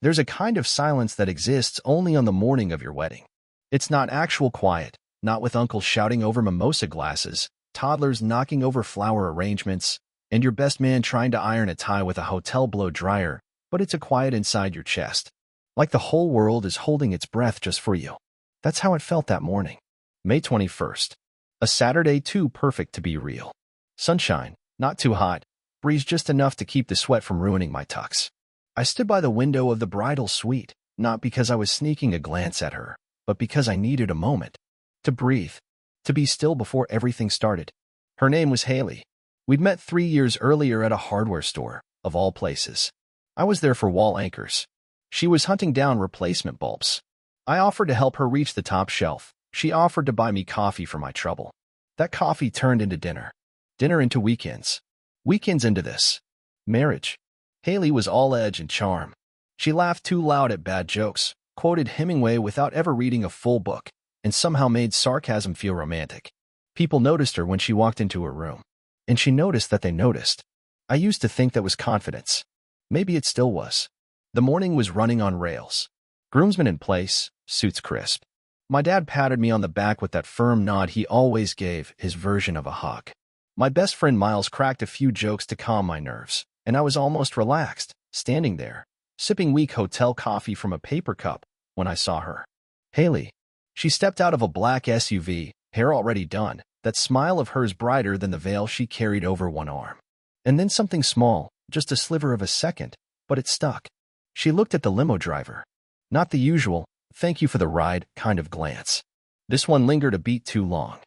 There's a kind of silence that exists only on the morning of your wedding. It's not actual quiet, not with uncles shouting over mimosa glasses, toddlers knocking over flower arrangements, and your best man trying to iron a tie with a hotel blow dryer, but it's a quiet inside your chest. Like the whole world is holding its breath just for you. That's how it felt that morning. May 21st. A Saturday too perfect to be real. Sunshine, not too hot, breeze just enough to keep the sweat from ruining my tux. I stood by the window of the bridal suite, not because I was sneaking a glance at her, but because I needed a moment. To breathe. To be still before everything started. Her name was Hailey. We'd met 3 years earlier at a hardware store, of all places. I was there for wall anchors. She was hunting down replacement bulbs. I offered to help her reach the top shelf. She offered to buy me coffee for my trouble. That coffee turned into dinner. Dinner into weekends. Weekends into this. Marriage. Hailey was all edge and charm. She laughed too loud at bad jokes, quoted Hemingway without ever reading a full book, and somehow made sarcasm feel romantic. People noticed her when she walked into her room. And she noticed that they noticed. I used to think that was confidence. Maybe it still was. The morning was running on rails. Groomsmen in place, suits crisp. My dad patted me on the back with that firm nod he always gave, his version of a hug. My best friend Miles cracked a few jokes to calm my nerves, and I was almost relaxed, standing there, sipping weak hotel coffee from a paper cup, when I saw her. Hailey. She stepped out of a black SUV, hair already done, that smile of hers brighter than the veil she carried over one arm. And then something small, just a sliver of a second, but it stuck. She looked at the limo driver. Not the usual, thank you for the ride, kind of glance. This one lingered a beat too long.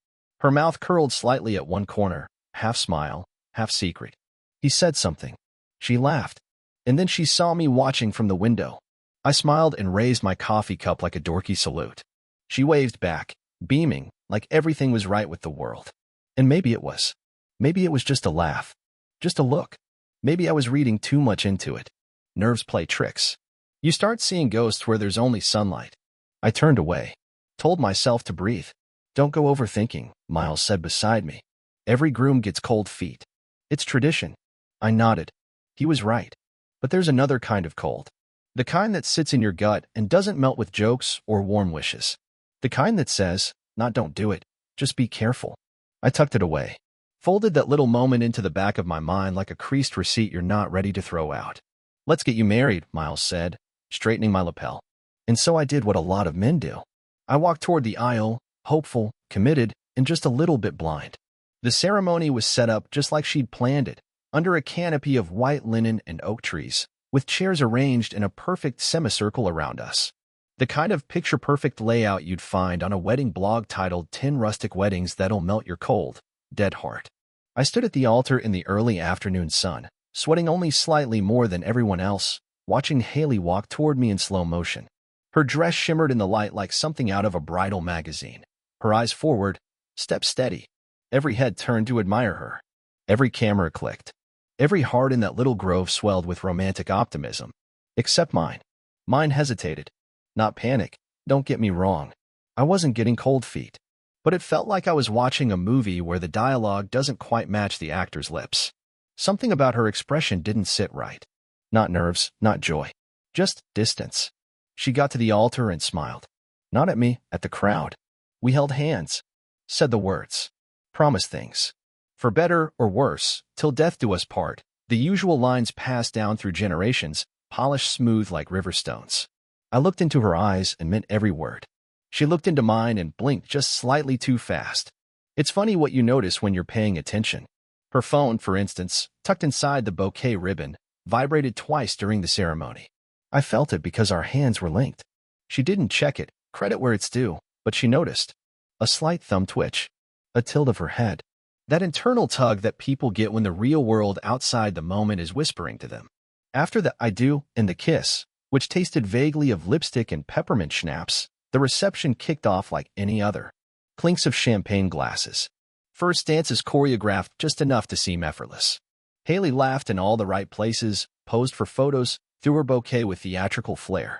Her mouth curled slightly at one corner, half smile, half secret. He said something. She laughed. And then she saw me watching from the window. I smiled and raised my coffee cup like a dorky salute. She waved back, beaming, like everything was right with the world. And maybe it was. Maybe it was just a laugh. Just a look. Maybe I was reading too much into it. Nerves play tricks. You start seeing ghosts where there's only sunlight. I turned away. Told myself to breathe. Don't go overthinking, Miles said beside me. Every groom gets cold feet. It's tradition. I nodded. He was right. But there's another kind of cold. The kind that sits in your gut and doesn't melt with jokes or warm wishes. The kind that says, not don't do it, just be careful. I tucked it away. Folded that little moment into the back of my mind like a creased receipt you're not ready to throw out. Let's get you married, Miles said, straightening my lapel. And so I did what a lot of men do. I walked toward the aisle, hopeful, committed, and just a little bit blind. The ceremony was set up just like she'd planned it, under a canopy of white linen and oak trees, with chairs arranged in a perfect semicircle around us. The kind of picture-perfect layout you'd find on a wedding blog titled 10 Rustic Weddings That'll Melt Your Cold, Dead Heart. I stood at the altar in the early afternoon sun, sweating only slightly more than everyone else, watching Hailey walk toward me in slow motion. Her dress shimmered in the light like something out of a bridal magazine. Her eyes forward, step steady. Every head turned to admire her. Every camera clicked. Every heart in that little grove swelled with romantic optimism. Except mine. Mine hesitated. Not panic, don't get me wrong. I wasn't getting cold feet. But it felt like I was watching a movie where the dialogue doesn't quite match the actor's lips. Something about her expression didn't sit right. Not nerves, not joy. Just distance. She got to the altar and smiled. Not at me, at the crowd. We held hands. Said the words. Promised things. For better or worse, till death do us part, the usual lines passed down through generations, polished smooth like river stones. I looked into her eyes and meant every word. She looked into mine and blinked just slightly too fast. It's funny what you notice when you're paying attention. Her phone, for instance, tucked inside the bouquet ribbon, vibrated twice during the ceremony. I felt it because our hands were linked. She didn't check it, credit where it's due, but she noticed. A slight thumb twitch. A tilt of her head. That internal tug that people get when the real world outside the moment is whispering to them. After the I do and the kiss, which tasted vaguely of lipstick and peppermint schnapps, the reception kicked off like any other. Clinks of champagne glasses. First dances choreographed just enough to seem effortless. Hailey laughed in all the right places, posed for photos, threw her bouquet with theatrical flair.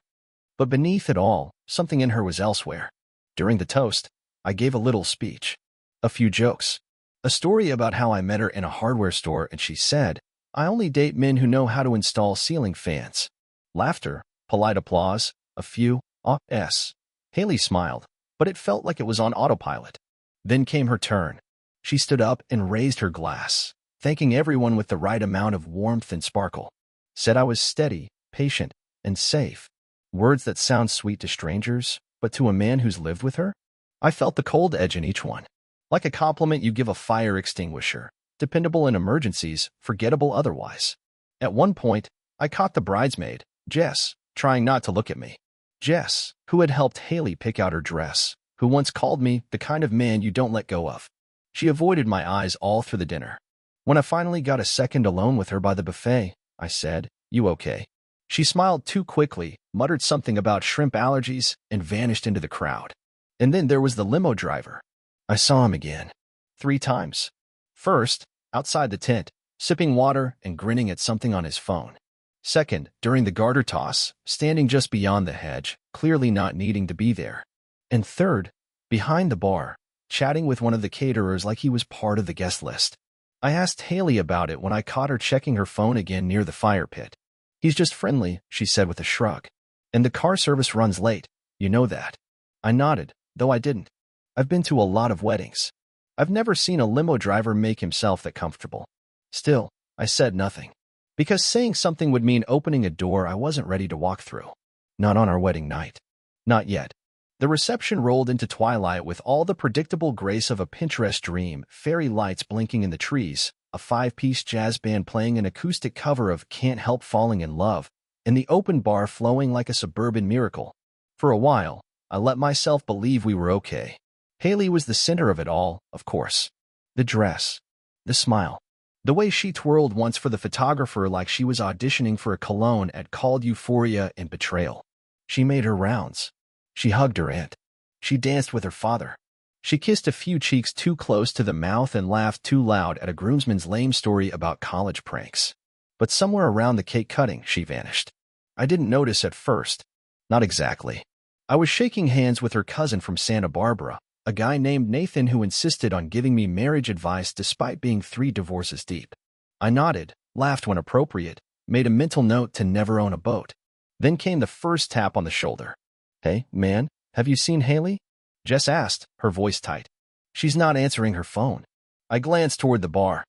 But beneath it all, something in her was elsewhere. During the toast, I gave a little speech. A few jokes. A story about how I met her in a hardware store and she said, I only date men who know how to install ceiling fans. Laughter, Polite applause, a few s. Hailey smiled, but it felt like it was on autopilot. Then came her turn. She stood up and raised her glass, thanking everyone with the right amount of warmth and sparkle. Said I was steady, patient, and safe. Words that sound sweet to strangers, but to a man who's lived with her? I felt the cold edge in each one. Like a compliment you give a fire extinguisher, dependable in emergencies, forgettable otherwise. At one point, I caught the bridesmaid, Jess, trying not to look at me. Jess, who had helped Hailey pick out her dress, who once called me the kind of man you don't let go of. She avoided my eyes all through the dinner. When I finally got a second alone with her by the buffet, I said, "You okay?" She smiled too quickly, muttered something about shrimp allergies, and vanished into the crowd. And then there was the limo driver. I saw him again. 3 times. First, outside the tent, sipping water and grinning at something on his phone. Second, during the garter toss, standing just beyond the hedge, clearly not needing to be there. And third, behind the bar, chatting with one of the caterers like he was part of the guest list. I asked Hailey about it when I caught her checking her phone again near the fire pit. "He's just friendly," she said with a shrug. "And the car service runs late, you know that." I nodded, though I didn't. I've been to a lot of weddings. I've never seen a limo driver make himself that comfortable. Still, I said nothing. Because saying something would mean opening a door I wasn't ready to walk through. Not on our wedding night. Not yet. The reception rolled into twilight with all the predictable grace of a Pinterest dream, fairy lights blinking in the trees, a 5-piece jazz band playing an acoustic cover of Can't Help Falling in Love, and the open bar flowing like a suburban miracle. For a while, I let myself believe we were okay. Hailey was the center of it all, of course. The dress. The smile. The way she twirled once for the photographer like she was auditioning for a cologne ad called Euphoria and Betrayal. She made her rounds. She hugged her aunt. She danced with her father. She kissed a few cheeks too close to the mouth and laughed too loud at a groomsman's lame story about college pranks. But somewhere around the cake cutting, she vanished. I didn't notice at first. Not exactly. I was shaking hands with her cousin from Santa Barbara, a guy named Nathan who insisted on giving me marriage advice despite being 3 divorces deep. I nodded, laughed when appropriate, made a mental note to never own a boat. Then came the first tap on the shoulder. "Hey, man, have you seen Hailey?" Jess asked, her voice tight. "She's not answering her phone." I glanced toward the bar.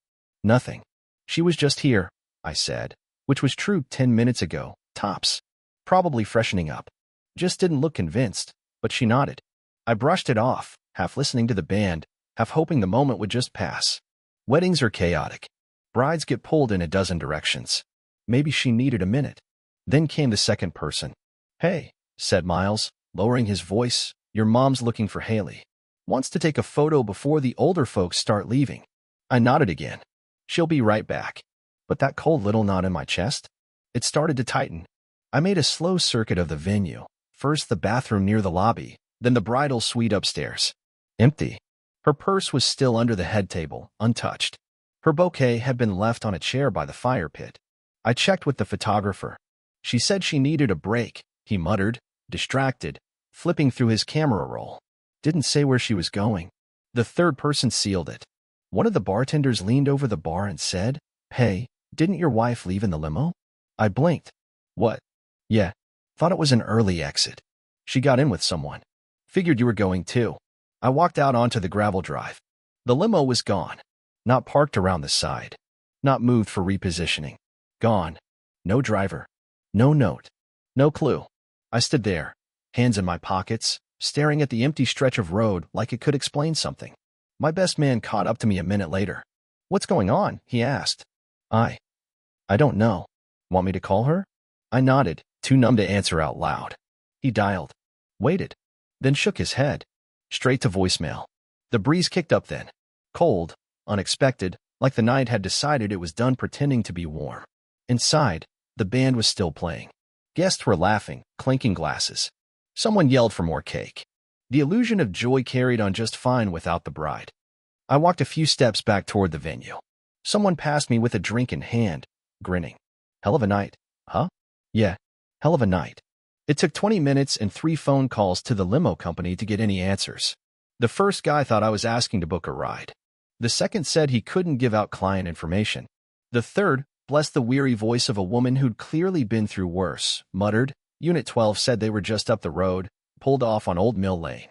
Nothing. "She was just here," I said, which was true 10 minutes ago, tops. Probably freshening up. Just didn't look convinced, but she nodded. I brushed it off, half listening to the band, half hoping the moment would just pass. Weddings are chaotic. Brides get pulled in a dozen directions. Maybe she needed a minute. Then came the second person. "Hey," said Miles, lowering his voice, "your mom's looking for Hailey. Wants to take a photo before the older folks start leaving." I nodded again. "She'll be right back." But that cold little knot in my chest? It started to tighten. I made a slow circuit of the venue. First the bathroom near the lobby, then the bridal suite upstairs. Empty. Her purse was still under the head table, untouched. Her bouquet had been left on a chair by the fire pit. I checked with the photographer. She said she needed a break, he muttered, distracted, flipping through his camera roll. Didn't say where she was going. The third person sealed it. One of the bartenders leaned over the bar and said, "Hey, didn't your wife leave in the limo?" I blinked. "What?" "Yeah. Thought it was an early exit. She got in with someone. Figured you were going too." I walked out onto the gravel drive. The limo was gone. Not parked around the side. Not moved for repositioning. Gone. No driver. No note. No clue. I stood there, hands in my pockets, staring at the empty stretch of road like it could explain something. My best man caught up to me a minute later. "What's going on?" he asked. I don't know. Want me to call her?" I nodded, too numb to answer out loud. He dialed. Waited. Then shook his head. Straight to voicemail. The breeze kicked up then. Cold, unexpected, like the night had decided it was done pretending to be warm. Inside, the band was still playing. Guests were laughing, clinking glasses. Someone yelled for more cake. The illusion of joy carried on just fine without the bride. I walked a few steps back toward the venue. Someone passed me with a drink in hand, grinning. "Hell of a night, huh?" "Yeah, hell of a night." It took 20 minutes and 3 phone calls to the limo company to get any answers. The first guy thought I was asking to book a ride. The second said he couldn't give out client information. The third, blessed the weary voice of a woman who'd clearly been through worse, muttered, Unit 12 said they were just up the road, pulled off on Old Mill Lane.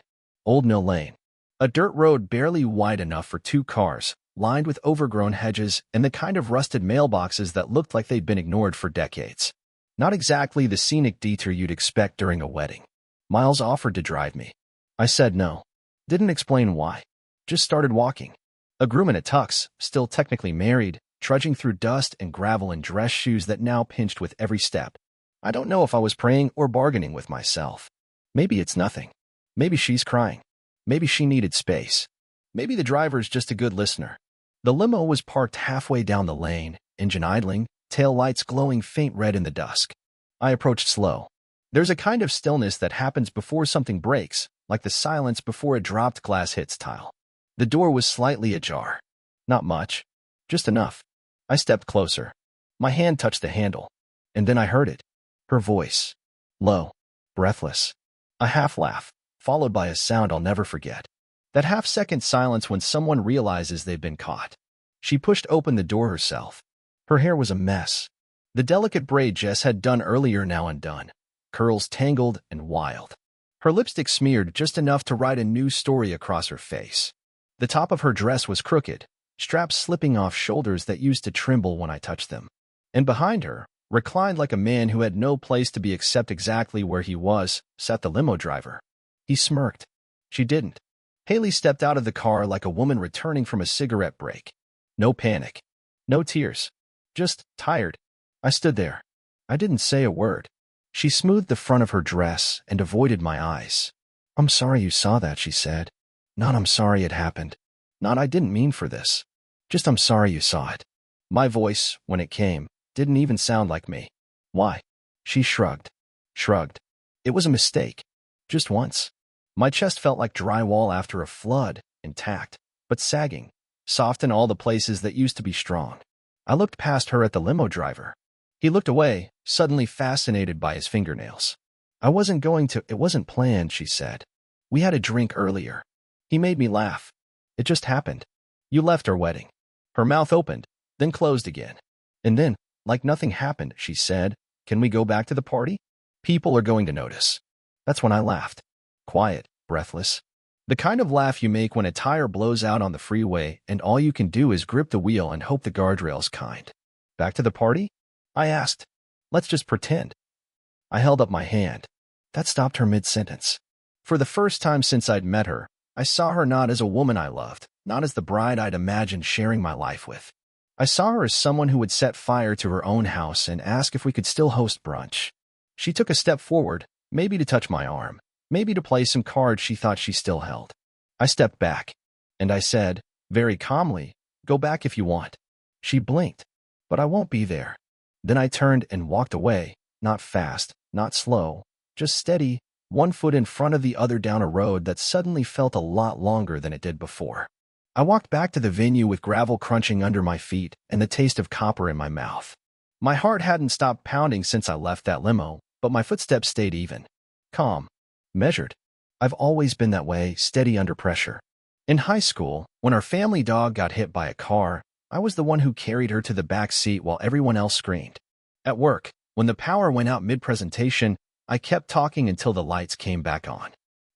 Old Mill Lane. A dirt road barely wide enough for 2 cars, lined with overgrown hedges and the kind of rusted mailboxes that looked like they'd been ignored for decades. Not exactly the scenic detour you'd expect during a wedding. Miles offered to drive me. I said no. Didn't explain why. Just started walking. A groom in a tux, still technically married, trudging through dust and gravel in dress shoes that now pinched with every step. I don't know if I was praying or bargaining with myself. Maybe it's nothing. Maybe she's crying. Maybe she needed space. Maybe the driver's just a good listener. The limo was parked halfway down the lane, engine idling, tail lights glowing faint red in the dusk. I approached slow. There's a kind of stillness that happens before something breaks, like the silence before a dropped glass hits tile. The door was slightly ajar. Not much. Just enough. I stepped closer. My hand touched the handle. And then I heard it. Her voice. Low. Breathless. A half laugh, followed by a sound I'll never forget. That half-second silence when someone realizes they've been caught. She pushed open the door herself. Her hair was a mess. The delicate braid Jess had done earlier now undone. Curls tangled and wild. Her lipstick smeared just enough to write a new story across her face. The top of her dress was crooked, straps slipping off shoulders that used to tremble when I touched them. And behind her, reclined like a man who had no place to be except exactly where he was, sat the limo driver. He smirked. She didn't. Hailey stepped out of the car like a woman returning from a cigarette break. No panic. No tears. Just tired. I stood there. I didn't say a word. She smoothed the front of her dress and avoided my eyes. I'm sorry you saw that, she said. Not I'm sorry it happened. Not I didn't mean for this. Just I'm sorry you saw it. My voice, when it came, didn't even sound like me. Why? She shrugged. Shrugged. It was a mistake. Just once. My chest felt like drywall after a flood, intact, but sagging, soft in all the places that used to be strong. I looked past her at the limo driver. He looked away, suddenly fascinated by his fingernails. I wasn't going to, it wasn't planned, she said. We had a drink earlier. He made me laugh. It just happened. You left our wedding. Her mouth opened, then closed again. And then, like nothing happened, she said, can we go back to the party? People are going to notice. That's when I laughed. Quiet, breathless. The kind of laugh you make when a tire blows out on the freeway and all you can do is grip the wheel and hope the guardrail's kind. Back to the party? I asked. Let's just pretend. I held up my hand. That stopped her mid-sentence. For the first time since I'd met her, I saw her not as a woman I loved, not as the bride I'd imagined sharing my life with. I saw her as someone who would set fire to her own house and ask if we could still host brunch. She took a step forward, maybe to touch my arm, maybe to play some cards she thought she still held. I stepped back, and I said, very calmly, go back if you want. She blinked, but I won't be there. Then I turned and walked away, not fast, not slow, just steady, one foot in front of the other down a road that suddenly felt a lot longer than it did before. I walked back to the venue with gravel crunching under my feet and the taste of copper in my mouth. My heart hadn't stopped pounding since I left that limo, but my footsteps stayed even. Calm. Measured. I've always been that way, steady under pressure. In high school, when our family dog got hit by a car, I was the one who carried her to the back seat while everyone else screamed. At work, when the power went out mid-presentation, I kept talking until the lights came back on.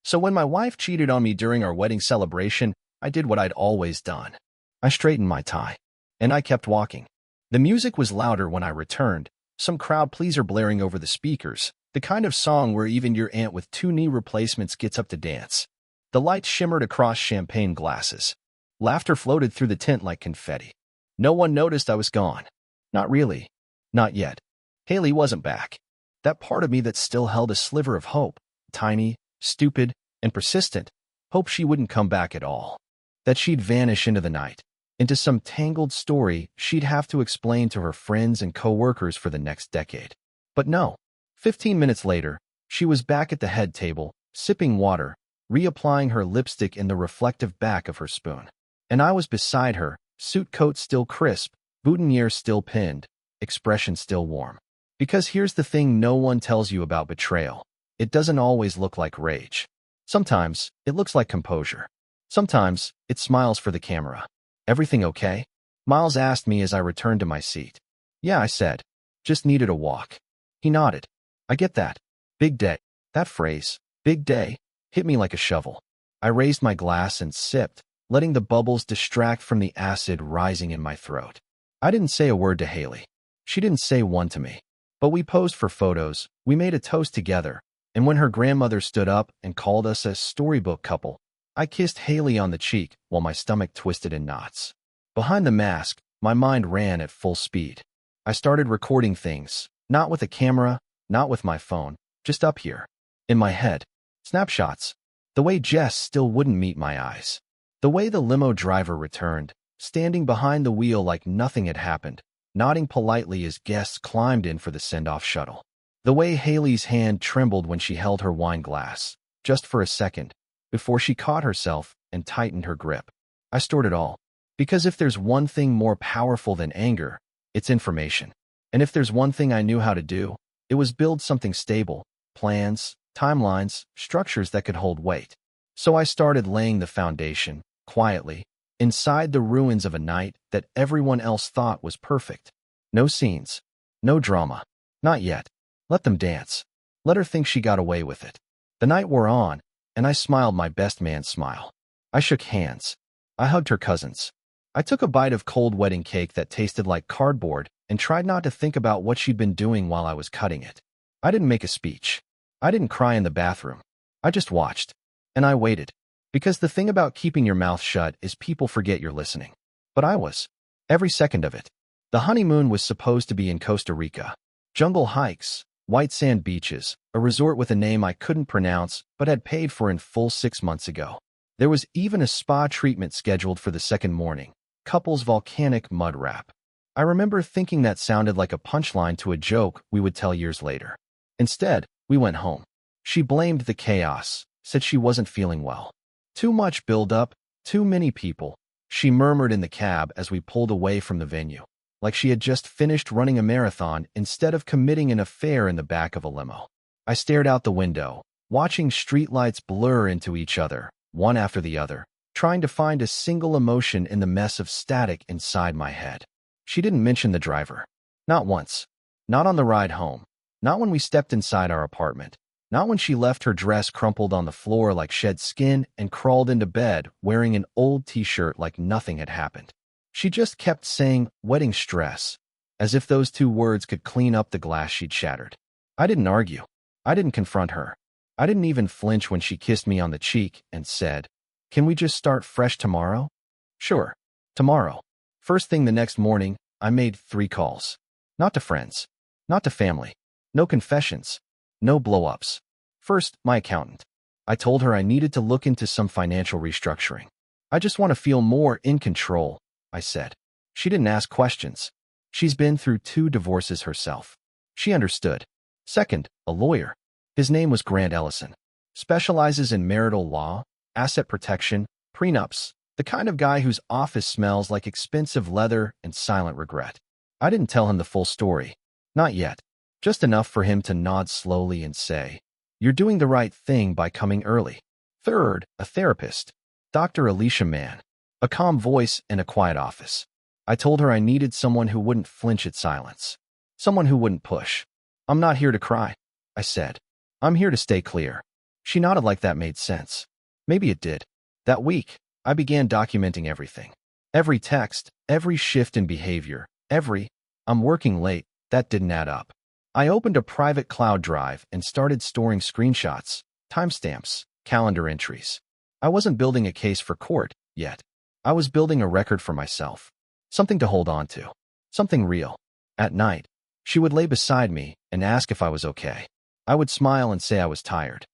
So when my wife cheated on me during our wedding celebration, I did what I'd always done. I straightened my tie. And I kept walking. The music was louder when I returned, some crowd pleaser blaring over the speakers, the kind of song where even your aunt with 2 knee replacements gets up to dance. The lights shimmered across champagne glasses. Laughter floated through the tent like confetti. No one noticed I was gone. Not really. Not yet. Hailey wasn't back. That part of me that still held a sliver of hope, tiny, stupid, and persistent, hope she wouldn't come back at all. That she'd vanish into the night, into some tangled story she'd have to explain to her friends and co-workers for the next decade. But no. 15 minutes later, she was back at the head table, sipping water, reapplying her lipstick in the reflective back of her spoon. And I was beside her, suit coat still crisp, boutonniere still pinned, expression still warm. Because here's the thing no one tells you about betrayal. It doesn't always look like rage. Sometimes, it looks like composure. Sometimes, it smiles for the camera. Everything okay? Miles asked me as I returned to my seat. Yeah, I said. Just needed a walk. He nodded. I get that. Big day. That phrase, big day, hit me like a shovel. I raised my glass and sipped, letting the bubbles distract from the acid rising in my throat. I didn't say a word to Hailey. She didn't say one to me. But we posed for photos, we made a toast together, and when her grandmother stood up and called us a storybook couple, I kissed Hailey on the cheek while my stomach twisted in knots. Behind the mask, my mind ran at full speed. I started recording things, not with a camera, not with my phone, just up here. In my head. Snapshots. The way Jess still wouldn't meet my eyes. The way the limo driver returned, standing behind the wheel like nothing had happened, nodding politely as guests climbed in for the send-off shuttle. The way Hailey's hand trembled when she held her wine glass, just for a second, before she caught herself and tightened her grip. I stored it all. Because if there's one thing more powerful than anger, it's information. And if there's one thing I knew how to do, it was build something stable, plans, timelines, structures that could hold weight. So I started laying the foundation, quietly, inside the ruins of a night that everyone else thought was perfect. No scenes. No drama. Not yet. Let them dance. Let her think she got away with it. The night wore on, and I smiled my best man smile. I shook hands. I hugged her cousins. I took a bite of cold wedding cake that tasted like cardboard and tried not to think about what she'd been doing while I was cutting it. I didn't make a speech. I didn't cry in the bathroom. I just watched. And I waited. Because the thing about keeping your mouth shut is people forget you're listening. But I was. Every second of it. The honeymoon was supposed to be in Costa Rica. Jungle hikes, white sand beaches, a resort with a name I couldn't pronounce but had paid for in full 6 months ago. There was even a spa treatment scheduled for the second morning. Couple's volcanic mud wrap. I remember thinking that sounded like a punchline to a joke we would tell years later. Instead, we went home. She blamed the chaos, said she wasn't feeling well. Too much build-up, too many people, she murmured in the cab as we pulled away from the venue, like she had just finished running a marathon instead of committing an affair in the back of a limo. I stared out the window, watching streetlights blur into each other, one after the other, trying to find a single emotion in the mess of static inside my head. She didn't mention the driver. Not once. Not on the ride home. Not when we stepped inside our apartment. Not when she left her dress crumpled on the floor like shed skin and crawled into bed wearing an old t-shirt like nothing had happened. She just kept saying, wedding stress, as if those 2 words could clean up the glass she'd shattered. I didn't argue. I didn't confront her. I didn't even flinch when she kissed me on the cheek and said, "Can we just start fresh tomorrow?" Sure. Tomorrow. First thing the next morning, I made 3 calls. Not to friends. Not to family. No confessions. No blow-ups. First, my accountant. I told her I needed to look into some financial restructuring. I just want to feel more in control, I said. She didn't ask questions. She's been through 2 divorces herself. She understood. Second, a lawyer. His name was Grant Ellison. Specializes in marital law, asset protection, prenups, the kind of guy whose office smells like expensive leather and silent regret. I didn't tell him the full story. Not yet. Just enough for him to nod slowly and say, "You're doing the right thing by coming early." Third, a therapist. Dr. Alicia Mann. A calm voice in a quiet office. I told her I needed someone who wouldn't flinch at silence. Someone who wouldn't push. "I'm not here to cry," I said. "I'm here to stay clear." She nodded like that made sense. Maybe it did. That week, I began documenting everything. Every text, every shift in behavior, every, "I'm working late," that didn't add up. I opened a private cloud drive and started storing screenshots, timestamps, calendar entries. I wasn't building a case for court yet. I was building a record for myself. Something to hold on to. Something real. At night, she would lay beside me and ask if I was okay. I would smile and say I was tired.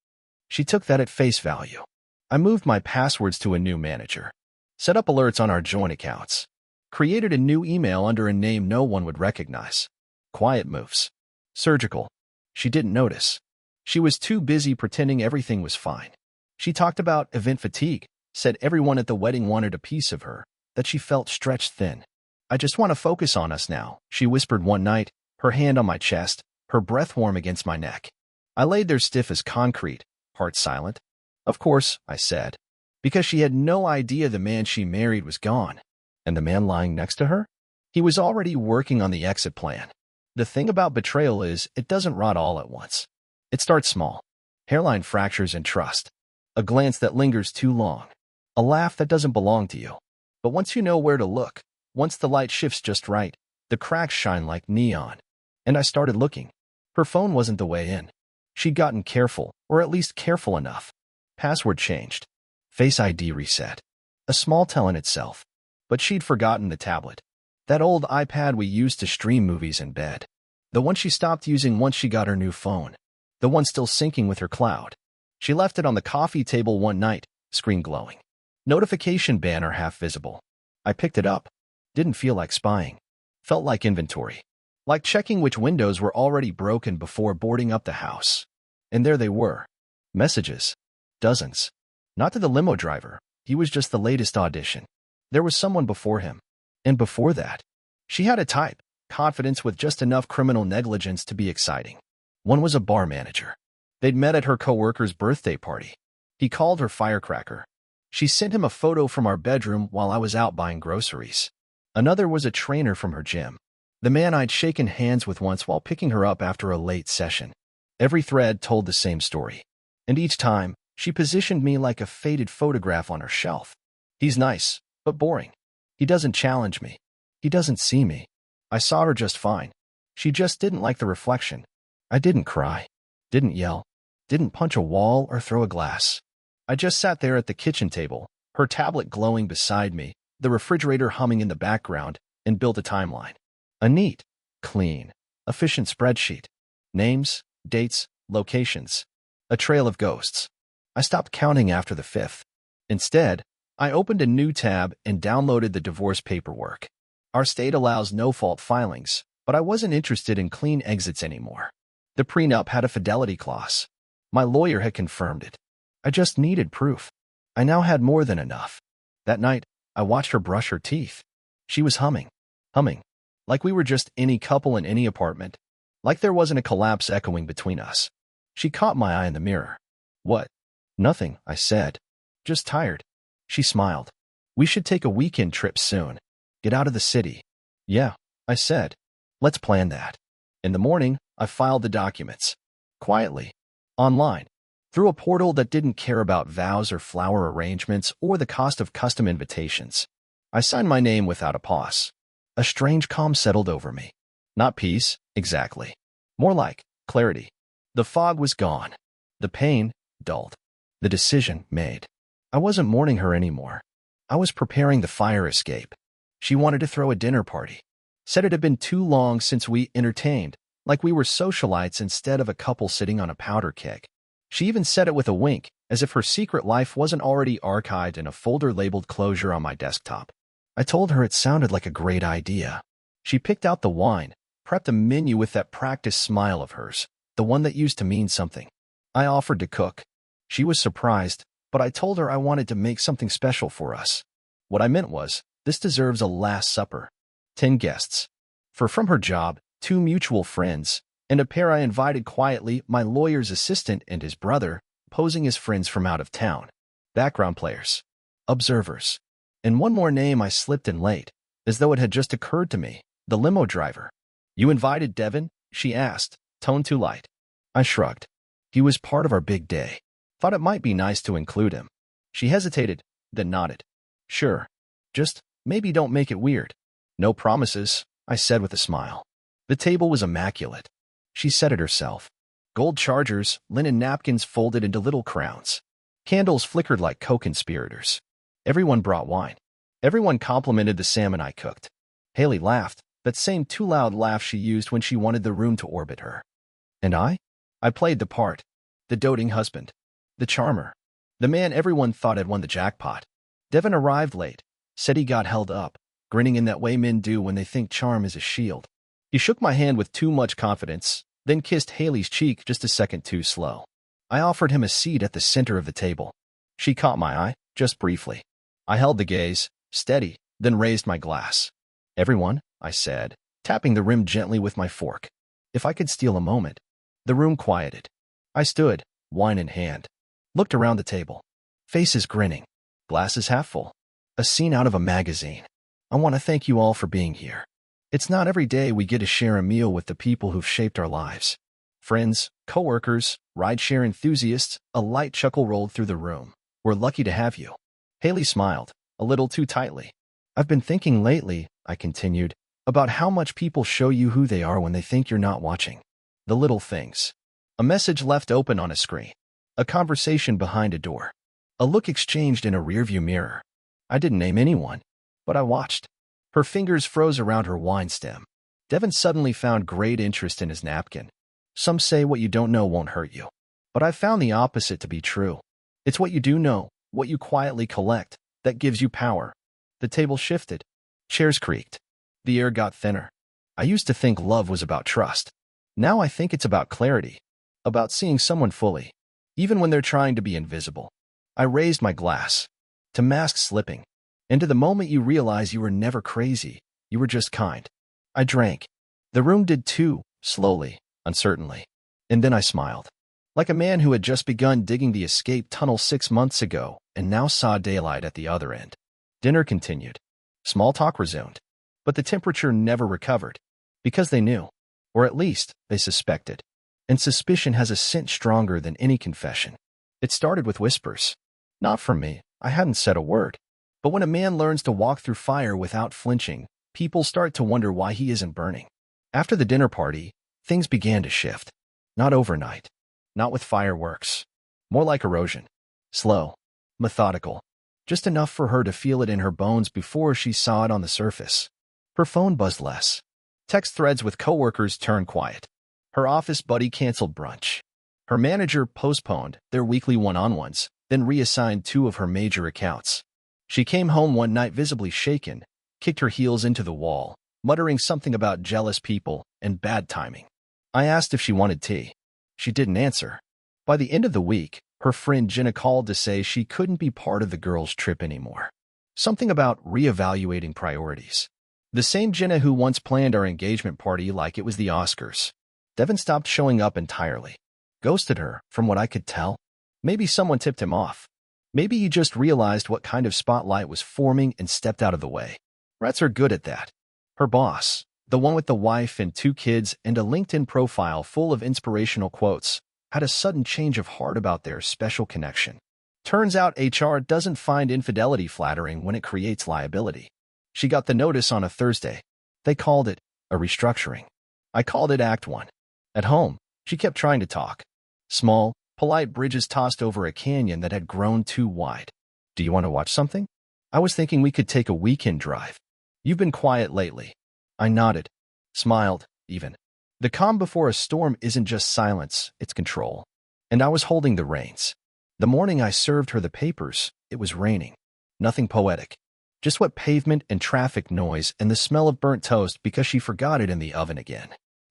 She took that at face value. I moved my passwords to a new manager. Set up alerts on our joint accounts. Created a new email under a name no one would recognize. Quiet moves. Surgical. She didn't notice. She was too busy pretending everything was fine. She talked about event fatigue, said everyone at the wedding wanted a piece of her, that she felt stretched thin. "I just want to focus on us now," she whispered one night, her hand on my chest, her breath warm against my neck. I laid there stiff as concrete, heart silent. "Of course," I said, because she had no idea the man she married was gone. And the man lying next to her? He was already working on the exit plan. The thing about betrayal is, it doesn't rot all at once. It starts small. Hairline fractures and trust. A glance that lingers too long. A laugh that doesn't belong to you. But once you know where to look, once the light shifts just right, the cracks shine like neon. And I started looking. Her phone wasn't the way in. She'd gotten careful, or at least careful enough. Password changed. Face ID reset. A small tell in itself. But she'd forgotten the tablet. That old iPad we used to stream movies in bed. The one she stopped using once she got her new phone. The one still syncing with her cloud. She left it on the coffee table one night, screen glowing. Notification banner half visible. I picked it up. Didn't feel like spying. Felt like inventory. Like checking which windows were already broken before boarding up the house. And there they were. Messages. Dozens. Not to the limo driver. He was just the latest audition. There was someone before him. And before that. She had a type. Confidence with just enough criminal negligence to be exciting. One was a bar manager. They'd met at her coworker's birthday party. He called her firecracker. She sent him a photo from our bedroom while I was out buying groceries. Another was a trainer from her gym. The man I'd shaken hands with once while picking her up after a late session. Every thread told the same story. And each time, she positioned me like a faded photograph on her shelf. He's nice, but boring. He doesn't challenge me. He doesn't see me. I saw her just fine. She just didn't like the reflection. I didn't cry. Didn't yell. Didn't punch a wall or throw a glass. I just sat there at the kitchen table, her tablet glowing beside me, the refrigerator humming in the background, and built a timeline. A neat, clean, efficient spreadsheet. Names, dates, locations. A trail of ghosts. I stopped counting after the fifth. Instead, I opened a new tab and downloaded the divorce paperwork. Our state allows no-fault filings, but I wasn't interested in clean exits anymore. The prenup had a fidelity clause. My lawyer had confirmed it. I just needed proof. I now had more than enough. That night, I watched her brush her teeth. She was humming. Humming. Like we were just any couple in any apartment. Like there wasn't a collapse echoing between us. She caught my eye in the mirror. What? Nothing, I said. Just tired. She smiled. We should take a weekend trip soon. Get out of the city. Yeah, I said. Let's plan that. In the morning, I filed the documents. Quietly. Online. Through a portal that didn't care about vows or flower arrangements or the cost of custom invitations. I signed my name without a pause. A strange calm settled over me. Not peace, exactly. More like clarity. The fog was gone. The pain dulled. The decision made. I wasn't mourning her anymore. I was preparing the fire escape. She wanted to throw a dinner party. Said it had been too long since we entertained, like we were socialites instead of a couple sitting on a powder keg. She even said it with a wink, as if her secret life wasn't already archived in a folder labeled closure on my desktop. I told her it sounded like a great idea. She picked out the wine, prepped a menu with that practiced smile of hers, the one that used to mean something. I offered to cook. She was surprised, but I told her I wanted to make something special for us. What I meant was, this deserves a last supper. 10 guests. From her job, 2 mutual friends, and a pair I invited quietly, my lawyer's assistant and his brother, posing as friends from out of town. Background players. Observers. And one more name I slipped in late, as though it had just occurred to me, the limo driver. You invited Devin? She asked, tone too light. I shrugged. He was part of our big day. Thought it might be nice to include him. She hesitated, then nodded. Sure. Just, maybe don't make it weird. No promises, I said with a smile. The table was immaculate. She said it herself. Gold chargers, linen napkins folded into little crowns. Candles flickered like co-conspirators. Everyone brought wine. Everyone complimented the salmon I cooked. Hailey laughed, that same too loud laugh she used when she wanted the room to orbit her. And I? I played the part. The doting husband. The charmer. The man everyone thought had won the jackpot. Devin arrived late. Said he got held up, grinning in that way men do when they think charm is a shield. He shook my hand with too much confidence, then kissed Hailey's cheek just a second too slow. I offered him a seat at the center of the table. She caught my eye, just briefly. I held the gaze, steady, then raised my glass. Everyone, I said, tapping the rim gently with my fork. If I could steal a moment. The room quieted. I stood, wine in hand. Looked around the table. Faces grinning. Glasses half full. A scene out of a magazine. I want to thank you all for being here. It's not every day we get to share a meal with the people who've shaped our lives. Friends, coworkers, rideshare enthusiasts, a light chuckle rolled through the room. We're lucky to have you. Hailey smiled, a little too tightly. I've been thinking lately, I continued, about how much people show you who they are when they think you're not watching. The little things. A message left open on a screen. A conversation behind a door. A look exchanged in a rearview mirror. I didn't name anyone, but I watched. Her fingers froze around her wine stem. Devin suddenly found great interest in his napkin. Some say what you don't know won't hurt you. But I've found the opposite to be true. It's what you do know, what you quietly collect, that gives you power. The table shifted. Chairs creaked. The air got thinner. I used to think love was about trust. Now I think it's about clarity. About seeing someone fully, even when they're trying to be invisible. I raised my glass. To mask slipping. And to the moment you realize you were never crazy, you were just kind. I drank. The room did too, slowly, uncertainly. And then I smiled. Like a man who had just begun digging the escape tunnel 6 months ago and now saw daylight at the other end. Dinner continued. Small talk resumed. But the temperature never recovered. Because they knew. Or at least, they suspected. And suspicion has a scent stronger than any confession. It started with whispers. Not from me. I hadn't said a word. But when a man learns to walk through fire without flinching, people start to wonder why he isn't burning. After the dinner party, things began to shift. Not overnight. Not with fireworks. More like erosion. Slow. Methodical. Just enough for her to feel it in her bones before she saw it on the surface. Her phone buzzed less. Text threads with coworkers turned quiet. Her office buddy canceled brunch. Her manager postponed their weekly one-on-ones, then reassigned 2 of her major accounts. She came home one night visibly shaken, kicked her heels into the wall, muttering something about jealous people and bad timing. I asked if she wanted tea. She didn't answer. By the end of the week, her friend Jenna called to say she couldn't be part of the girls' trip anymore. Something about reevaluating priorities. The same Jenna who once planned our engagement party like it was the Oscars. Devin stopped showing up entirely. Ghosted her, from what I could tell. Maybe someone tipped him off. Maybe he just realized what kind of spotlight was forming and stepped out of the way. Rats are good at that. Her boss, the one with the wife and 2 kids and a LinkedIn profile full of inspirational quotes, had a sudden change of heart about their special connection. Turns out HR doesn't find infidelity flattering when it creates liability. She got the notice on a Thursday. They called it a restructuring. I called it Act 1. At home, she kept trying to talk. Small, polite bridges tossed over a canyon that had grown too wide. Do you want to watch something? I was thinking we could take a weekend drive. You've been quiet lately. I nodded. Smiled, even. The calm before a storm isn't just silence, it's control. And I was holding the reins. The morning I served her the papers, it was raining. Nothing poetic. Just wet pavement and traffic noise and the smell of burnt toast because she forgot it in the oven again.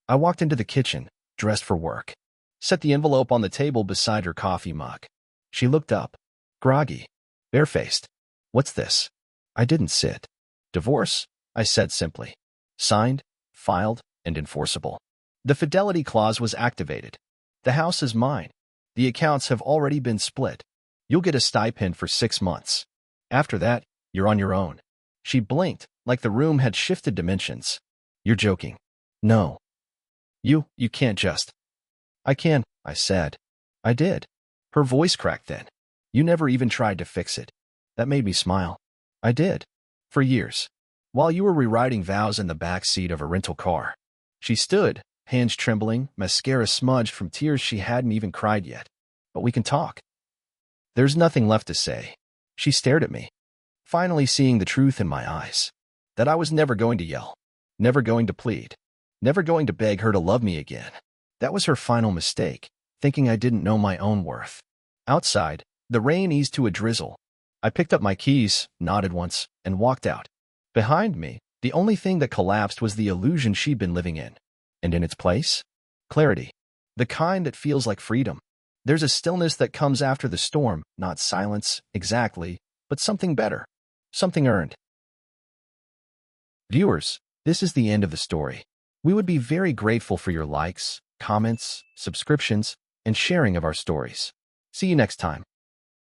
I walked into the kitchen, dressed for work. Set the envelope on the table beside her coffee mug. She looked up. Groggy. Barefaced. What's this? I didn't sit. Divorce? I said simply. Signed, filed, and enforceable. The fidelity clause was activated. The house is mine. The accounts have already been split. You'll get a stipend for 6 months. After that, you're on your own. She blinked, like the room had shifted dimensions. You're joking. No. You can't just. I can, I said. I did. Her voice cracked then. You never even tried to fix it. That made me smile. I did. For years. While you were rewriting vows in the back seat of a rental car. She stood, hands trembling, mascara smudged from tears she hadn't even cried yet. But we can talk. There's nothing left to say. She stared at me, finally seeing the truth in my eyes. That I was never going to yell. Never going to plead. Never going to beg her to love me again. That was her final mistake, thinking I didn't know my own worth. Outside, the rain eased to a drizzle. I picked up my keys, nodded once, and walked out. Behind me, the only thing that collapsed was the illusion she'd been living in. And in its place? Clarity. The kind that feels like freedom. There's a stillness that comes after the storm, not silence, exactly, but something better. Something earned. Viewers, this is the end of the story. We would be very grateful for your likes, comments, subscriptions, and sharing of our stories. See you next time.